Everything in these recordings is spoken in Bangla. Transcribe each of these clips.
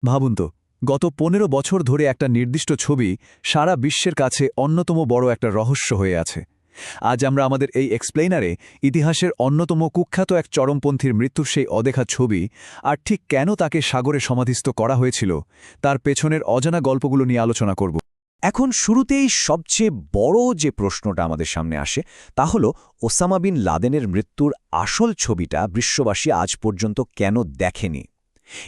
ভাবুন তো, গত ১৫ বছর ধরে একটা নির্দিষ্ট ছবি সারা বিশ্বের কাছে অন্যতম বড় একটা রহস্য হয়ে আছে। আজ আমরা আমাদের এই এক্সপ্লেইনারে ইতিহাসের অন্যতম কুখ্যাত এক চরমপন্থীর মৃত্যুর সেই অদেখা ছবি আর ঠিক কেন তাকে সাগরে সমাধিস্থ করা হয়েছিল তার পেছনের অজানা গল্পগুলো নিয়ে আলোচনা করব। এখন শুরুতেই সবচেয়ে বড় যে প্রশ্নটা আমাদের সামনে আসে তা হল ওসামা বিন লাদেনের মৃত্যুর আসল ছবিটা বিশ্ববাসী আজ পর্যন্ত কেন দেখেনি।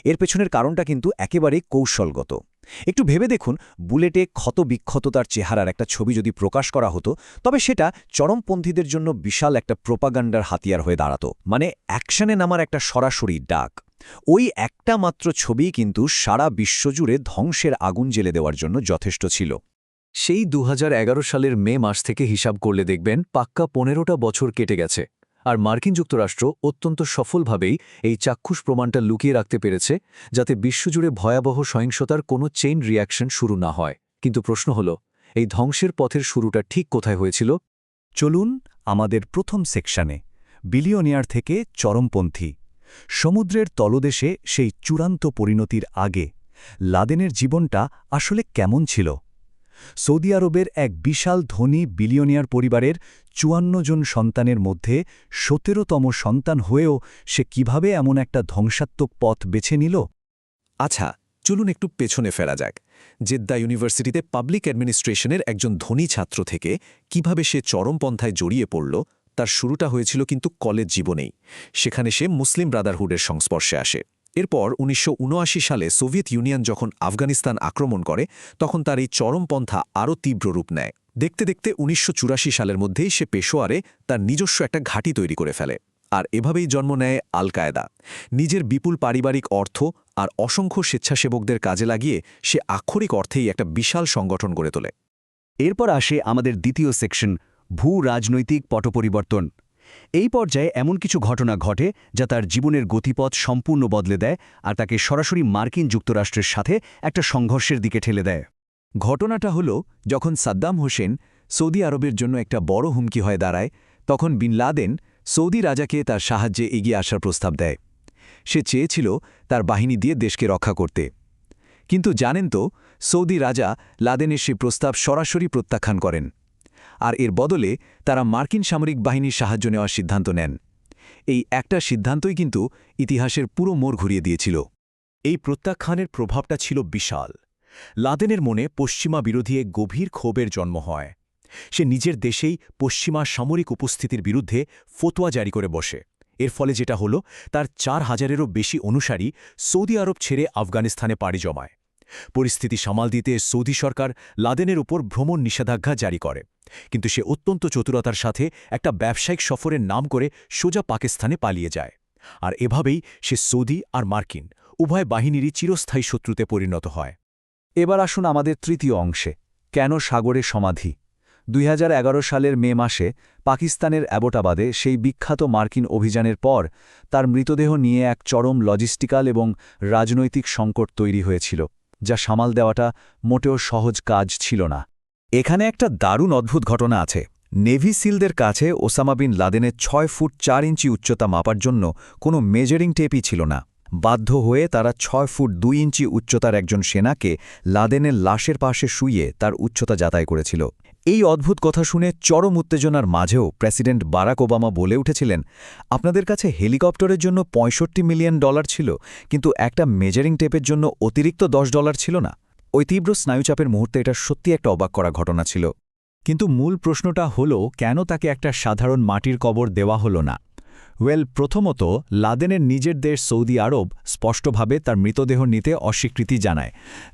এর পেছনের কারণটা কিন্তু একেবারেই কৌশলগত। একটু ভেবে দেখুন, বুলেটে ক্ষতবিক্ষত তার চেহারার একটা ছবি যদি প্রকাশ করা হতো, তবে সেটা চরমপন্থীদের জন্য বিশাল একটা প্রোপাগান্ডার হাতিয়ার হয়ে দাঁড়াতো, মানে অ্যাকশনে নামার একটা সরাসরি ডাক। ওই একটা মাত্র ছবি কিন্তু সারা বিশ্বজুড়ে ধ্বংসের আগুন জ্বেলে দেওয়ার জন্য যথেষ্ট ছিল। সেই ২০১১ সালের মে মাস থেকে হিসাব করলে দেখবেন পাক্কা ১৫টা বছর কেটে গেছে, আর মার্কিন যুক্তরাষ্ট্র অত্যন্ত সফলভাবেই এই চাক্ষুষ প্রমাণটা লুকিয়ে রাখতে পেরেছে, যাতে বিশ্বজুড়ে ভয়াবহ সহিংসতার কোনো চেইন রিয়াকশন শুরু না হয়। কিন্তু প্রশ্ন হল, এই ধ্বংসের পথের শুরুটা ঠিক কোথায় হয়েছিল? চলুন আমাদের প্রথম সেকশনে, বিলিয়নিয়ার থেকে চরমপন্থী। সমুদ্রের তলদেশে সেই চূড়ান্ত পরিণতির আগে লাদেনের জীবনটা আসলে কেমন ছিল? সৌদি আরবের এক বিশাল ধনী বিলিয়নিয়ার পরিবারের ৫৪ জন সন্তানের মধ্যে ১৭তম সন্তান হয়েও সে কিভাবে এমন একটা ধ্বংসাত্মক পথ বেছে নিল? আচ্ছা, চলুন একটু পেছনে ফেরা যাক। জেদ্দা ইউনিভার্সিটিতে পাবলিক অ্যাডমিনিস্ট্রেশনের একজন ধনী ছাত্র থেকে কিভাবে সে চরমপন্থায় জড়িয়ে পড়ল, তার শুরুটা হয়েছিল কিন্তু কলেজ জীবনেই। সেখানে সে মুসলিম ব্রাদারহুডের সংস্পর্শে আসে। এরপর ১৯৭৯ সালে সোভিয়েত ইউনিয়ন যখন আফগানিস্তান আক্রমণ করে, তখন তার এই চরমপন্থা আরও তীব্র রূপ নেয়। দেখতে দেখতে ১৯৮৪ সালের মধ্যেই সে পেশোয়ারে তার নিজস্ব একটা ঘাঁটি তৈরি করে ফেলে। আর এভাবেই জন্ম নেয় আল কায়েদা। নিজের বিপুল পারিবারিক অর্থ আর অসংখ্য স্বেচ্ছাসেবকদের কাজে লাগিয়ে সে আক্ষরিক অর্থেই একটা বিশাল সংগঠন গড়ে তোলে। এরপর আসে আমাদের দ্বিতীয় সেকশন, ভূ রাজনৈতিক পটপরিবর্তন। এই পর্যায়ে এমন কিছু ঘটনা ঘটে যা তার জীবনের গতিপথ সম্পূর্ণ বদলে দেয় আর তাকে সরাসরি মার্কিন যুক্তরাষ্ট্রের সাথে একটা সংঘর্ষের দিকে ঠেলে দেয়। ঘটনাটা হল, যখন সাদ্দাম হোসেন সৌদি আরবের জন্য একটা বড় হুমকি হয়ে দাঁড়ায়, তখন বিন লাদেন সৌদি রাজাকে তার সাহায্যে এগিয়ে আসার প্রস্তাব দেয়। সে চেয়েছিল তার বাহিনী দিয়ে দেশকে রক্ষা করতে। কিন্তু জানেন তো, সৌদি রাজা লাদেনের সে প্রস্তাব সরাসরি প্রত্যাখ্যান করেন, আর এর বদলে তারা মার্কিন সামরিক বাহিনীর সাহায্য নেওয়ার সিদ্ধান্ত নেন। এই একটা সিদ্ধান্তই কিন্তু ইতিহাসের পুরো মোড় ঘুরিয়ে দিয়েছিল। এই প্রত্যাখ্যানের প্রভাবটা ছিল বিশাল। লাদেনের মনে পশ্চিমা বিরোধী এক গভীর ক্ষোভের জন্ম হয়। সে নিজের দেশেই পশ্চিমা সামরিক উপস্থিতির বিরুদ্ধে ফতোয়া জারি করে বসে। এর ফলে যেটা হলো, তার ৪,০০০-এরও বেশি অনুসারী সৌদি আরব ছেড়ে আফগানিস্তানে পাড়ি জমায়। পরিস্থিতি সামাল দিতে সৌদি সরকার লাদেনের উপর ভ্রমণ নিষেধাজ্ঞা জারি করে, কিন্তু সে অত্যন্ত চতুরতার সাথে একটা ব্যবসায়িক সফরের নাম করে সোজা পাকিস্তানে পালিয়ে যায়। আর এভাবেই সে সৌদি আর মার্কিন উভয় বাহিনীরই চিরস্থায়ী শত্রুতে পরিণত হয়। এবার আসুন আমাদের তৃতীয় অংশে, কেন সাগরে সমাধি। ২০১১ সালের মে মাসে পাকিস্তানের অ্যাবোটাবাদে সেই বিখ্যাত মার্কিন অভিযানের পর তার মৃতদেহ নিয়ে এক চরম লজিস্টিক্যাল এবং রাজনৈতিক সংকট তৈরি হয়েছিল, যা সামাল দেওয়াটা মোটেও সহজ কাজ ছিল না। এখানে একটা দারুণ অদ্ভুত ঘটনা আছে। নেভি সিলদের কাছে ওসামা বিন লাদেনের ৬ ফুট ৪ ইঞ্চি উচ্চতা মাপার জন্য কোনো মেজারিং টেপই ছিল না। বাধ্য হয়ে তারা ৬ ফুট ২ ইঞ্চি উচ্চতার একজন সেনাকে লাদেনের লাশের পাশে শুইয়ে তার উচ্চতা যাচাই করেছিল। এই অদ্ভুত কথা শুনে চরম উত্তেজনার মাঝেও প্রেসিডেন্ট বারাক ওবামা বলে উঠেছিলেন, আপনাদের কাছে হেলিকপ্টারের জন্য $৬৫ মিলিয়ন ছিল, কিন্তু একটা মেজারিং টেপের জন্য অতিরিক্ত $10 ছিল না। ওই তীব্র স্নায়ুচাপের মুহূর্তে এটা সত্যি একটা অবাক করা ঘটনা ছিল। কিন্তু মূল প্রশ্নটা হলো, কেন তাকে একটা সাধারণ মাটির কবর দেওয়া হলো না? প্রথমত, লাদেনের নিজের দেশ সৌদি আরব স্পষ্টভাবে তার মৃতদেহ নিতে অস্বীকৃতি জানায়।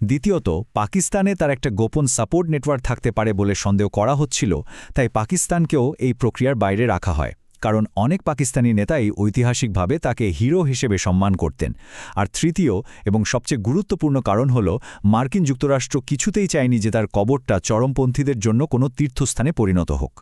দ্বিতীয়ত, পাকিস্তানে তার একটা গোপন সাপোর্ট নেটওয়ার্ক থাকতে পারে বলে সন্দেহ করা হচ্ছিল, তাই পাকিস্তানকেও এই প্রক্রিয়ার বাইরে রাখা হয়, কারণ অনেক পাকিস্তানি নেতাই ঐতিহাসিকভাবে তাকে হিরো হিসেবে সম্মান করতেন। আর তৃতীয় এবং সবচেয়ে গুরুত্বপূর্ণ কারণ হল, মার্কিন যুক্তরাষ্ট্র কিছুতেই চায়নি যে তার কবরটা চরমপন্থীদের জন্য কোনো তীর্থস্থানে পরিণত হোক।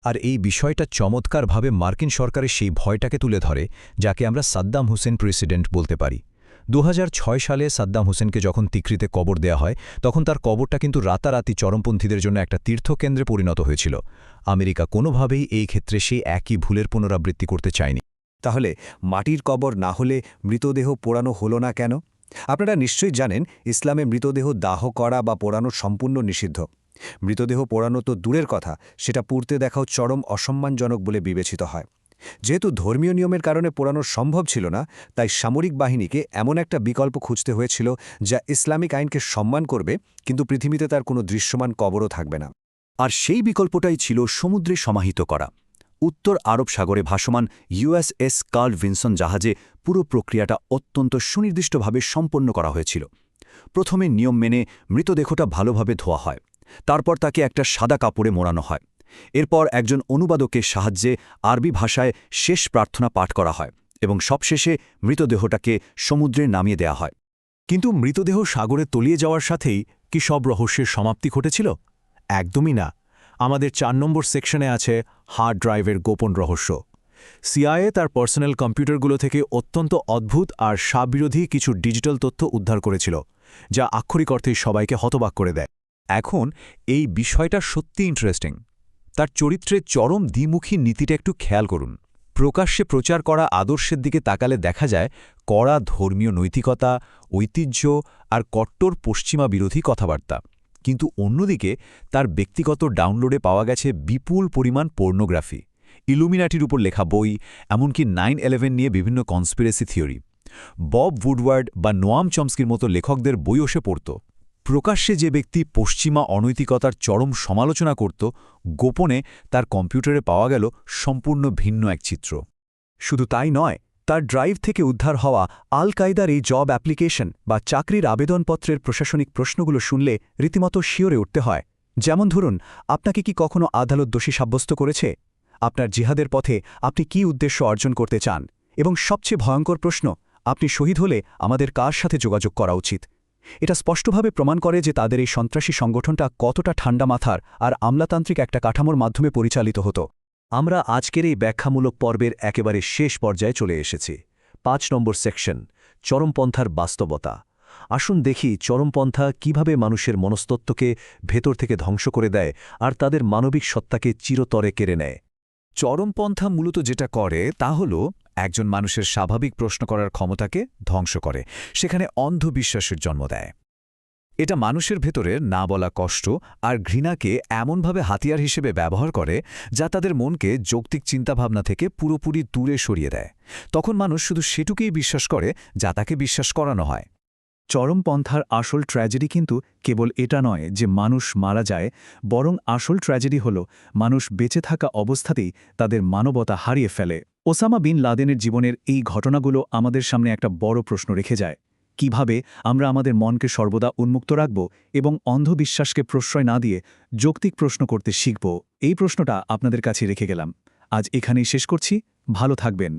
আর এই বিষয়টা চমৎকারভাবে মার্কিন সরকারের সেই ভয়টাকে তুলে ধরে, যাকে আমরা সাদ্দাম হুসেন প্রেসিডেন্ট বলতে পারি। ২০০৬ সালে সাদ্দাম হোসেনকে যখন তিকরিতে কবর দেয়া হয়, তখন তার কবরটা কিন্তু রাতারাতি চরমপন্থীদের জন্য একটা তীর্থকেন্দ্রে পরিণত হয়েছিল। আমেরিকা কোনোভাবেই এই ক্ষেত্রে সেই একই ভুলের পুনরাবৃত্তি করতে চায়নি। তাহলে মাটির কবর না হলে মৃতদেহ পোড়ানো হলো না কেন? আপনারা নিশ্চয়ই জানেন ইসলামে মৃতদেহ দাহ করা বা পোড়ানো সম্পূর্ণ নিষিদ্ধ। মৃতদেহ পোড়ানো তো দূরের কথা, সেটা পুড়তে দেখাও চরম অসম্মানজনক বলে বিবেচিত হয়। যেহেতু ধর্মীয় নিয়মের কারণে পোড়ানো সম্ভব ছিল না, তাই সামরিক বাহিনীকে এমন একটা বিকল্প খুঁজতে হয়েছিল যা ইসলামিক আইনকে সম্মান করবে, কিন্তু পৃথিবীতে তার কোনো দৃশ্যমান কবরও থাকবে না। আর সেই বিকল্পটাই ছিল সমুদ্রে সমাহিত করা। উত্তর আরব সাগরে ভাসমান ইউএসএস কার্ল ভিনসন জাহাজে পুরো প্রক্রিয়াটা অত্যন্ত সুনির্দিষ্টভাবে সম্পন্ন করা হয়েছিল। প্রথমে নিয়ম মেনে মৃতদেহটা ভালোভাবে ধোয়া হয়, তারপর তাকে একটা সাদা কাপড়ে মোড়ানো হয়। এরপর একজন অনুবাদকের সাহায্যে আরবি ভাষায় শেষ প্রার্থনা পাঠ করা হয় এবং সবশেষে মৃতদেহটাকে সমুদ্রে নামিয়ে দেয়া হয়। কিন্তু মৃতদেহ সাগরে তলিয়ে যাওয়ার সাথেই কি সব রহস্যের সমাপ্তি ঘটেছিল? একদমই না। আমাদের 4 নম্বর সেকশনে আছে হার্ড ড্রাইভের গোপন রহস্য। সিআইএ তার পার্সোনাল কম্পিউটারগুলো থেকে অত্যন্ত অদ্ভুত আর সাববিরোধী কিছু ডিজিটাল তথ্য উদ্ধার করেছিল, যা আক্ষরিক অর্থেই সবাইকে হতবাক করে দেয়। এখন এই বিষয়টা সত্যি ইন্টারেস্টিং। তার চরিত্রের চরম দ্বিমুখী নীতিটা একটু খেয়াল করুন। প্রকাশ্যে প্রচার করা আদর্শের দিকে তাকালে দেখা যায় কড়া ধর্মীয় নৈতিকতা, ঐতিহ্য আর কট্টর পশ্চিমা বিরোধী কথাবার্তা। কিন্তু অন্যদিকে তার ব্যক্তিগত ডাউনলোডে পাওয়া গেছে বিপুল পরিমাণ পর্নোগ্রাফি, ইলুমিনাটির উপর লেখা বই, এমনকি 9/11 নিয়ে বিভিন্ন কনস্পিরেসি থিওরি। বব উডওয়ার্ড বা নোয়াম চমস্কির মতো লেখকদের বইও সে পড়ত। প্রকাশ্যে যে ব্যক্তি পশ্চিমা অনৈতিকতার চরম সমালোচনা করত, গোপনে তার কম্পিউটারে পাওয়া গেল সম্পূর্ণ ভিন্ন এক চিত্র। শুধু তাই নয়, তার ড্রাইভ থেকে উদ্ধার হওয়া আল কায়দার এই জব অ্যাপ্লিকেশন বা চাকরির আবেদনপত্রের প্রশাসনিক প্রশ্নগুলো শুনলে রীতিমতো শিওরে উঠতে হয়। যেমন ধরুন, আপনাকে কি কখনো আদালত দোষী সাব্যস্ত করেছে? আপনার জিহাদের পথে আপনি কি উদ্দেশ্য অর্জন করতে চান? এবং সবচেয়ে ভয়ঙ্কর প্রশ্ন, আপনি শহীদ হলে আমাদের কার সাথে যোগাযোগ করা উচিত? এটা স্পষ্টভাবে প্রমাণ করে যে তাদের এই সন্ত্রাসী সংগঠনটা কতটা ঠান্ডা মাথার আর আমলাতান্ত্রিক একটা কাঠামোর মাধ্যমে পরিচালিত হতো। আমরা আজকের এই ব্যাখ্যামূলক পর্বের একেবারে শেষ পর্যায়ে চলে এসেছি। 5 নম্বর সেকশন, চরমপন্থার বাস্তবতা। আসুন দেখি চরমপন্থা কিভাবে মানুষের মনস্তত্ত্বকে ভেতর থেকে ধ্বংস করে দেয় আর তাদের মানবিক সত্তাকে চিরতরে কেড়ে নেয়। চরমপন্থা মূলত যেটা করে তা হল একজন মানুষের স্বাভাবিক প্রশ্ন করার ক্ষমতাকে ধ্বংস করে, সেখানে অন্ধবিশ্বাসের জন্ম দেয়। এটা মানুষের ভেতরে না বলা কষ্ট আর ঘৃণাকে এমনভাবে হাতিয়ার হিসেবে ব্যবহার করে যা তাদের মনকে যৌক্তিক চিন্তাভাবনা থেকে পুরোপুরি দূরে সরিয়ে দেয়। তখন মানুষ শুধু সেটুকুই বিশ্বাস করে যা তাকে বিশ্বাস করানো হয়। চরমপন্থার আসল ট্র্যাজেডি কিন্তু কেবল এটা নয় যে মানুষ মারা যায়, বরং আসল ট্র্যাজেডি হল মানুষ বেঁচে থাকা অবস্থাতেই তাদের মানবতা হারিয়ে ফেলে। ওসামা বিন লাদেনের জীবনের এই ঘটনাগুলো আমাদের সামনে একটা বড় প্রশ্ন রেখে যায়। কিভাবে আমরা আমাদের মনকে সর্বদা উন্মুক্ত রাখব এবং অন্ধবিশ্বাসকে প্রশ্রয় না দিয়ে যৌক্তিক প্রশ্ন করতে শিখব? এই প্রশ্নটা আপনাদের কাছে রেখে গেলাম। আজ এখানেই শেষ করছি। ভালো থাকবেন।